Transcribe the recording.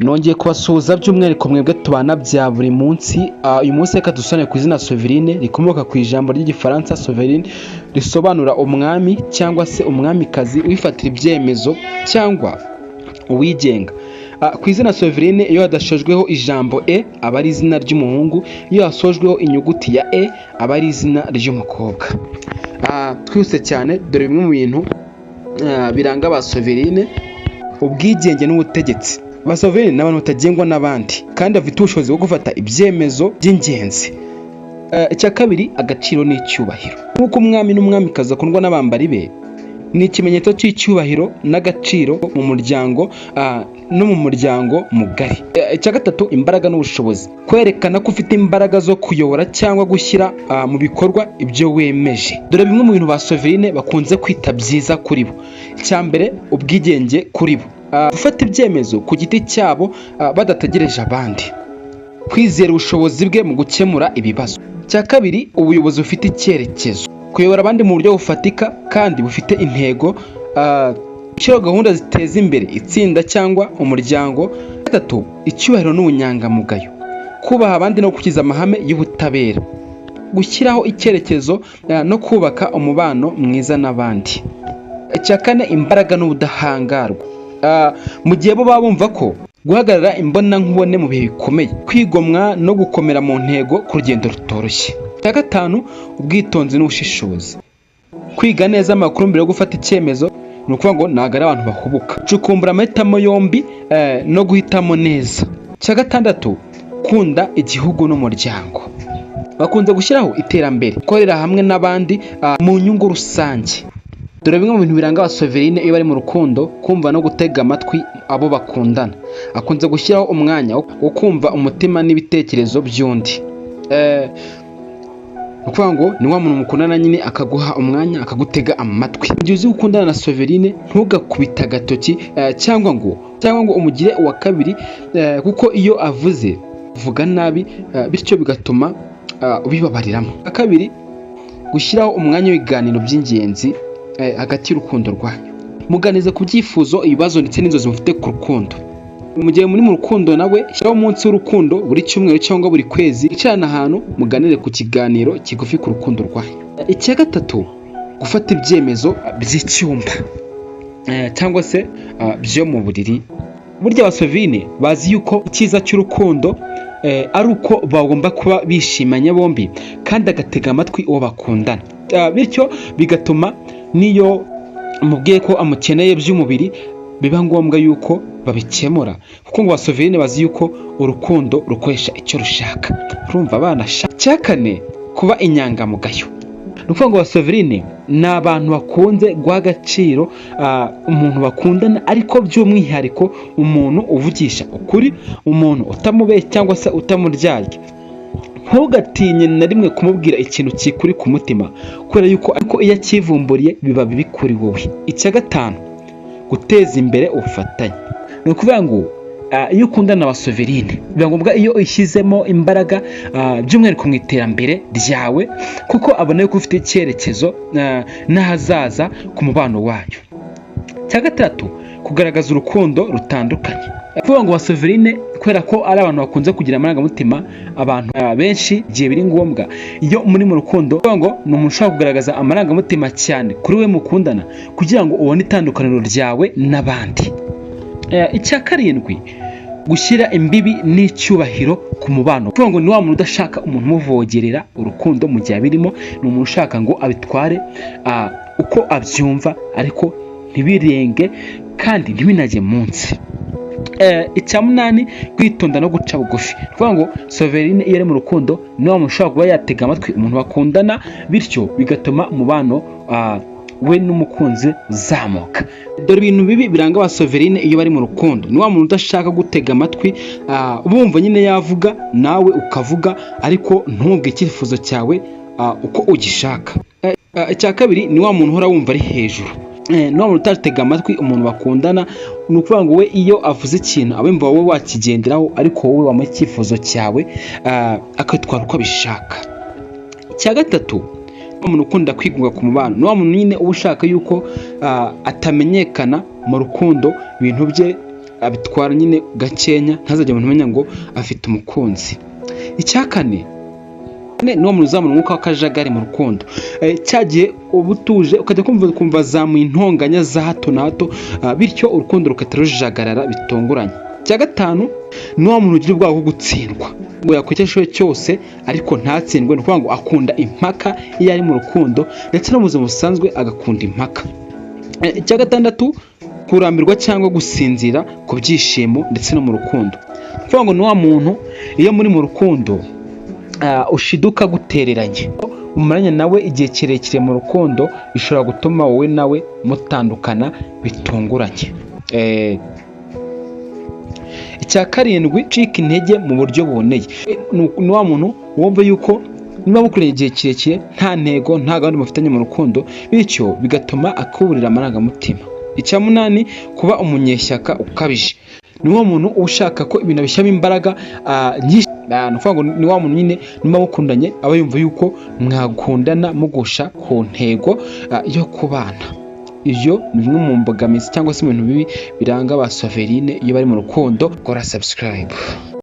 nongeye kubasuhuza by'umwihariko mwebwe tubana bya buri munsi. Uyu munsi reka dusane ku izina Sovereign rikomoka ku ijambo ry'igifaransa Sovereign risobanura umwami cyangwa se umwamikazi wifatira ibyemezo cyangwa uwigenga. Ku izina Sovereign iyo hadashojweho ijambo e aba ari izina ry'umuhungu, iyo hasojweho inyuguti ya e aba ari izina ry'umukobwa. Twihuse cyane dore bimwe mu bintu biranga ba Sovereign: ubwigenge n'ubutegetsi. Ba Sovereign ni abantu batagengwa n'abandi kandi bafite ubushobozi bwo gufata ibyemezo by'ingenzi. Icya kabiri, agaciro n'icyubahiro. Nk'uko umwami n'umwamikazi akundwa n'abambari be, ni ikimenyetso cy'icyubahiro n'agaciro mu muryango no mu muryango mugari. Icya gatatu, imbaraga n'ubushobozi. Kwerekana ko ufite imbaraga zo kuyobora cyangwa gushyira mu bikorwa ibyo wemeje. Dore bimwe mu bintu ba Sovereign bakunze kwita byiza kuri bo. Icya mbere, ubwigenge kuri bo. Gufata ibyemezo ku giti cyabo badategereje abandi. Kwizera ubushobozi bwe mu gukemura ibibazo. Icya kabiri, ubuyobozi bufite icyerekezo. Kuyobora abandi mu buryo bufatika kandi bufite intego, gushyiraho gahunda ziteza imbere itsinda cyangwa umuryango. Gatatu, icyubahiro n'ubunyangamugayo. Kubaha abandi no gukurikiza amahame y'ubutabera. Gushyiraho icyerekezo no kubaka umubano mwiza n'abandi. Icya kane, imbaraga n'ubudahangarwa. Mu gihe bo baba bumva ko guhagarara imbonankubone mu bihe bikomeye, kwigomwa no gukomera mu ntego ku rugendo rutoroshye. Icya gatanu, ubwitonzi n'ubushishozi. Kwiga neza amakuru mbere yo gufata icyemezo, ni ukuvuga ngo ntabwo ari abantu bahubuka. Cukumbura amahitamo yombi no guhitamo neza. Icya gatandatu, gukunda igihugu n'umuryango. Bakunze gushyiraho iterambere, gukorera hamwe n'abandi mu nyungu rusange. Dore bimwe mu bintu biranga ba Sovereign iyo bari mu rukundo: kumva no gutega amatwi abo bakundana. Akunze gushyiraho umwanya wo kumva umutima n'ibitekerezo by'undi. Ukuvuga ngo ni wa muntu mukundana nyine akaguha umwanya, akagutega amatwi. Mu gihe uzi gukundana na Sovereign, ntugakubita agatoki cyangwa ngo umugire uwa kabiri, kuko iyo avuze uvuga nabi, bityo bigatuma ubibabariramo. Icya kabiri, gushyiraho umwanya w'ibiganiro by'ingenzi hagati y'urukundo rwanyu. Muganize ku byifuzo, ibibazo ndetse n'inzozi mufite ku rukundo. Mu gihe muri mu rukundo nawe, shyiraho umunsi w'urukundo buri cyumweru cyangwa buri kwezi. Icarana ahantu muganire ku kiganiro kigufi ku rukundo rwanyu. Icya gatatu, gufata ibyemezo by'icyumba cyangwa se byo mu buriri. Burya ba Sovereign bazi yuko icyiza cy'urukundo ari uko bagomba kuba bishimanye bombi kandi agatega amatwi uwo bakundana. Bityo bigatuma niyo mubwiye ko amukeneye by'umubiri, biba ngombwa yuko babikemura, kuko ngo ba Sovereign bazi yuko urukundo rukoresha icyo rushaka. Urumva abana. Icya kane, kuba inyangamugayo. Ni ukuvuga ngo ba Sovereign ni abantu bakunze guha agaciro umuntu bakundana, ariko by'umwihariko umuntu uvugisha ukuri, umuntu utamubeshya cyangwa se utamuryarya. Ntugatinye na rimwe kumubwira ikintu kikuri ku mutima, kubera yuko ariko iyo akivumburiye biba bibi kuri wowe. Icya gatanu, guteza imbere ubufatanye. Ni ukuvuga ngo iyo ukundana na ba Sovereign, biba ngombwa iyo ushyizemo imbaraga by'umwihariko mu iterambere ryawe, kuko abona yuko ufite icyerekezo n'ahazaza ku mubano wanyu. Icya gatatu, kugaragaza urukundo rutandukanye. Kuvuga ngo ba Sovereign kubera ko ari abantu bakunze kugira amarangamutima, abantu benshi igihe biri ngombwa iyo muri mu rukundo, kuvuga ngo ni umuntu ushobora kugaragaza amarangamutima cyane kuri we mukundana, kugira ngo ubone itandukaniro ryawe n'abandi. Icya karindwi, gushyira imbibi n'icyubahiro ku mubano. Kuvuga ngo ni wa muntu udashaka umuntu umuvogerera urukundo mu gihe abirimo, ni umuntu ushaka ngo abitware uko abyumva, ariko ntibirenge kandi ntibinajye munsi. Icya munani, kwitonda no guca bugufi. Kuvuga ngo Sovereign iyo ari mu rukundo, ni wa muntu ushobora kuba yatega amatwi umuntu bakundana, bityo bigatuma umubano we n'umukunzi uzamuka. Dore ibintu bibi biranga ba Sovereign iyo bari mu rukundo: ni wa muntu udashaka gutega amatwi, bumva nyine yavuga nawe ukavuga, ariko ntubwe icyifuzo cyawe uko ugishaka. Icya kabiri, ni wa muntu uhora wumva ari hejuru. Ni wa muntu utatega amatwi umuntu bakundana. Ni ukuvuga ngo we iyo avuze ikintu abumva wowe wakigenderaho, ariko wowe wamuha icyifuzo cyawe akitwara uko abishaka. Icya gatatu, umuntu ukunda kwigunga ku mubano. Ni wa muntu nyine uba ushaka yuko atamenyekana mu rukundo, ibintu bye abitwara nyine gakenya, ntazajya umuntu umenya ngo afite umukunzi. Icya kane ni uwo muntu uzamura umwuka w'akajagari mu rukundo. Cyagiye uba utuje ukajya kumva azamuye intonganya za hato na hato, bityo urukundo rugahita rujagarara bitunguranye. Icya gatanu ni uwo muntu ugira ubwoba bwo gutsindwa, ngo yakora icyo ashoboye cyose ariko ntatsindwe. Ni ukuvuga ngo akunda impaka iyo ari mu rukundo, ndetse no mu buzima busanzwe agakunda impaka. Icya gatandatu, kurambirwa cyangwa gusinzira ku byishimo ndetse no mu rukundo. Ni ukuvuga ngo ni wa muntu iyo muri mu rukundo ushiduka gutereranye, umaranye nawe igihe kirekire mu rukundo, bishobora gutuma wowe nawe mutandukana bitunguranye. Icya karindwi, cika intege mu buryo buboneye. Ni wa muntu wumva yuko niba mukoranye igihe kirekire nta ntego, nta gahunda mufitanye mu rukundo, bityo bigatuma akuburira amarangamutima. Icya munani, kuba umunyeshyaka ukabije. Ni wa muntu ushaka ko ibintu bishyamo imbaraga nyinshi. Ni ukuvuga ngo ni wa muntu nyine niba mukundanye aba yumva yuko mwakundana mugusha ku ntego yo kubana. Ibyo ni bimwe mu mbogamizi cyangwa se ibintu bibi biranga ba Soverine iyo bari mu rukundo. Kora subscribe.